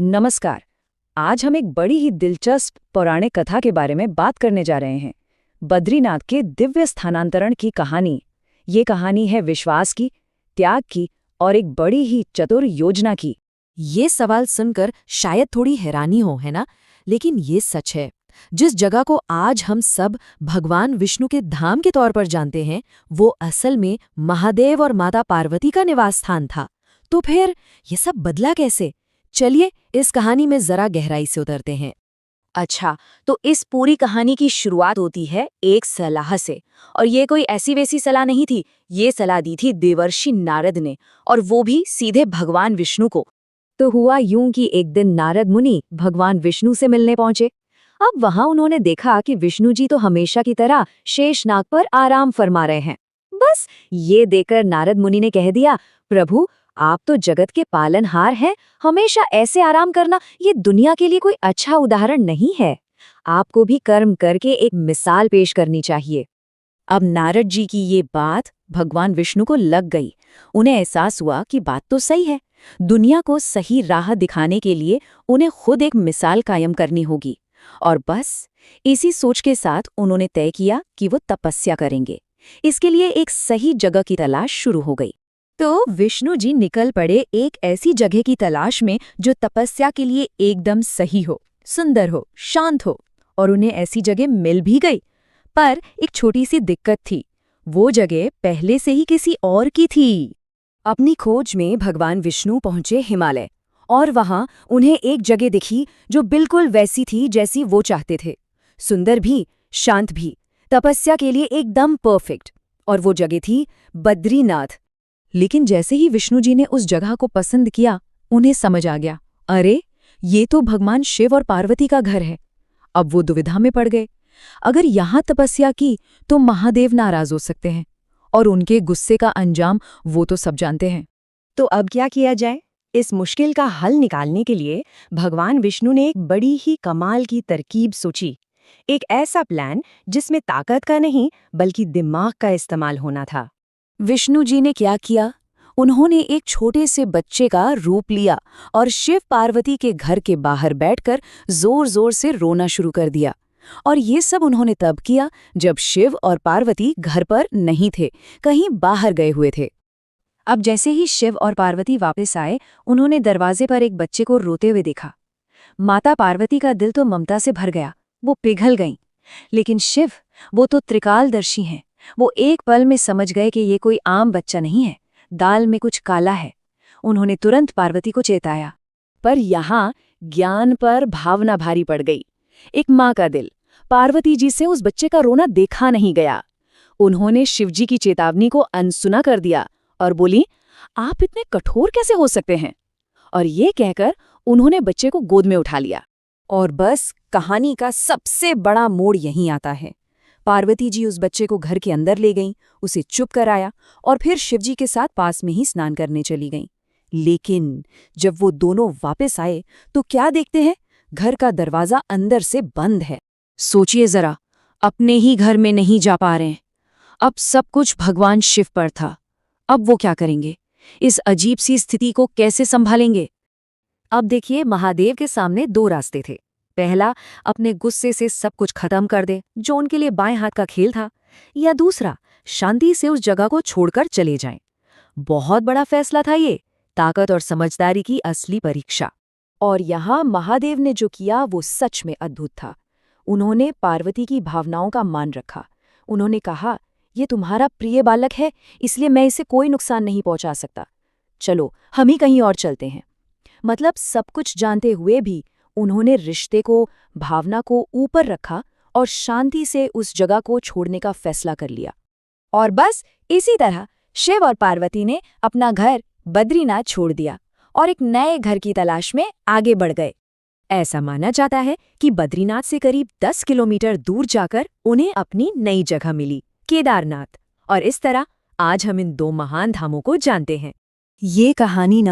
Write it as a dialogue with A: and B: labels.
A: नमस्कार। आज हम एक बड़ी ही दिलचस्प पौराणिक कथा के बारे में बात करने जा रहे हैं। बद्रीनाथ के दिव्य स्थानांतरण की कहानी। ये कहानी है विश्वास की, त्याग की और एक बड़ी ही चतुर योजना की।
B: ये सवाल सुनकर शायद थोड़ी हैरानी हो, है ना? लेकिन ये सच है। जिस जगह को आज हम सब भगवान विष्णु के धाम के तौर पर जानते हैं, वो असल में महादेव और माता पार्वती का निवास स्थान था। तो फिर ये सब बदला कैसे? चलिए इस कहानी में जरा गहराई से उतरते हैं।
A: अच्छा, तो इस पूरी कहानी की शुरुआत होती है एक सलाह से। और ये कोई ऐसी वैसी सलाह नहीं थी। ये सलाह दी थी देवर्षि नारद ने, और वो भी सीधे भगवान विष्णु को। तो हुआ यूं कि एक दिन नारद मुनि भगवान विष्णु से मिलने पहुंचे। अब वहां उन्होंने देखा कि विष्णु जी तो हमेशा की तरह शेषनाग पर आराम फरमा रहे हैं। बस ये देखकर नारद मुनि ने कह दिया, प्रभु आप तो जगत के पालनहार हैं, हमेशा ऐसे आराम करना ये दुनिया के लिए कोई अच्छा उदाहरण नहीं है। आपको भी कर्म करके एक मिसाल पेश करनी चाहिए। अब नारद जी की ये बात भगवान विष्णु को लग गई। उन्हें एहसास हुआ कि बात तो सही है। दुनिया को सही राह दिखाने के लिए उन्हें खुद एक मिसाल कायम करनी होगी। और बस इसी सोच के साथ उन्होंने तय किया कि वो तपस्या करेंगे। इसके लिए एक सही जगह की तलाश शुरू हो गई। तो विष्णु जी निकल पड़े एक ऐसी जगह की तलाश में जो तपस्या के लिए एकदम सही हो, सुंदर हो, शांत हो। और उन्हें ऐसी जगह मिल भी गई। पर एक छोटी सी दिक्कत थी। वो जगह पहले से ही किसी और की थी। अपनी खोज में भगवान विष्णु पहुंचे हिमालय, और वहां उन्हें एक जगह दिखी जो बिल्कुल वैसी थी जैसी वो चाहते थे। सुंदर भी, शांत भी, तपस्या के लिए एकदम परफेक्ट। और वो जगह थी बद्रीनाथ। लेकिन जैसे ही विष्णु जी ने उस जगह को पसंद किया, उन्हें समझ आ गया, अरे ये तो भगवान शिव और पार्वती का घर है। अब वो दुविधा में पड़ गए। अगर यहाँ तपस्या की तो महादेव नाराज हो सकते हैं, और उनके गुस्से का अंजाम वो तो सब जानते हैं।
C: तो अब क्या किया जाए? इस मुश्किल का हल निकालने के लिए भगवान विष्णु ने एक बड़ी ही कमाल की तरकीब सोची। एक ऐसा प्लान जिसमें ताकत का नहीं बल्कि दिमाग का इस्तेमाल होना था।
B: विष्णु जी ने क्या किया? उन्होंने एक छोटे से बच्चे का रूप लिया और शिव पार्वती के घर के बाहर बैठकर जोर जोर से रोना शुरू कर दिया। और ये सब उन्होंने तब किया जब शिव और पार्वती घर पर नहीं थे, कहीं बाहर गए हुए थे।
A: अब जैसे ही शिव और पार्वती वापस आए, उन्होंने दरवाजे पर एक बच्चे को रोते हुए देखा। माता पार्वती का दिल तो ममता से भर गया, वो पिघल गईं। लेकिन शिव, वो तो त्रिकालदर्शी हैं। वो एक पल में समझ गए कि ये कोई आम बच्चा नहीं है, दाल में कुछ काला है। उन्होंने तुरंत पार्वती को चेताया। पर यहाँ ज्ञान पर भावना भारी पड़ गई। एक माँ का दिल, पार्वती जी से उस बच्चे का रोना देखा नहीं गया। उन्होंने शिवजी की चेतावनी को अनसुना कर दिया और बोली, आप इतने कठोर कैसे हो सकते हैं? और ये कहकर उन्होंने बच्चे को गोद में उठा लिया। और बस कहानी का सबसे बड़ा मोड़ यहीं आता है। पार्वती जी उस बच्चे को घर के अंदर ले गईं, उसे चुप कराया और फिर शिवजी के साथ पास में ही स्नान करने चली गईं। लेकिन जब वो दोनों वापस आए तो क्या देखते हैं? घर का दरवाजा अंदर से बंद है। सोचिए जरा, अपने ही घर में नहीं जा पा रहे हैं। अब सब कुछ भगवान शिव पर था। अब वो क्या करेंगे? इस अजीब सी स्थिति को कैसे संभालेंगे?
B: अब देखिए, महादेव के सामने दो रास्ते थे। पहला, अपने गुस्से से सब कुछ खत्म कर दे, जो उनके लिए बाएं हाथ का खेल था। या दूसरा, शांति से उस जगह को छोड़कर चले जाएं। बहुत बड़ा फैसला था ये, ताकत और समझदारी की असली परीक्षा। और यहाँ महादेव ने जो किया वो सच में अद्भुत था। उन्होंने पार्वती की भावनाओं का मान रखा। उन्होंने कहा, ये तुम्हारा प्रिय बालक है, इसलिए मैं इसे कोई नुकसान नहीं पहुंचा सकता। चलो हम ही कहीं और चलते हैं। मतलब सब कुछ जानते हुए भी उन्होंने रिश्ते को, भावना को ऊपर रखा और शांति से उस जगह को छोड़ने का फैसला कर लिया। और बस इसी तरह शिव और पार्वती ने अपना घर बद्रीनाथ छोड़ दिया और एक नए घर की तलाश में आगे बढ़ गए। ऐसा माना जाता है कि बद्रीनाथ से करीब 10 किलोमीटर दूर जाकर उन्हें अपनी नई जगह मिली, केदारनाथ। और इस तरह आज हम इन दो महान धामों को जानते हैं।
A: ये कहानी ना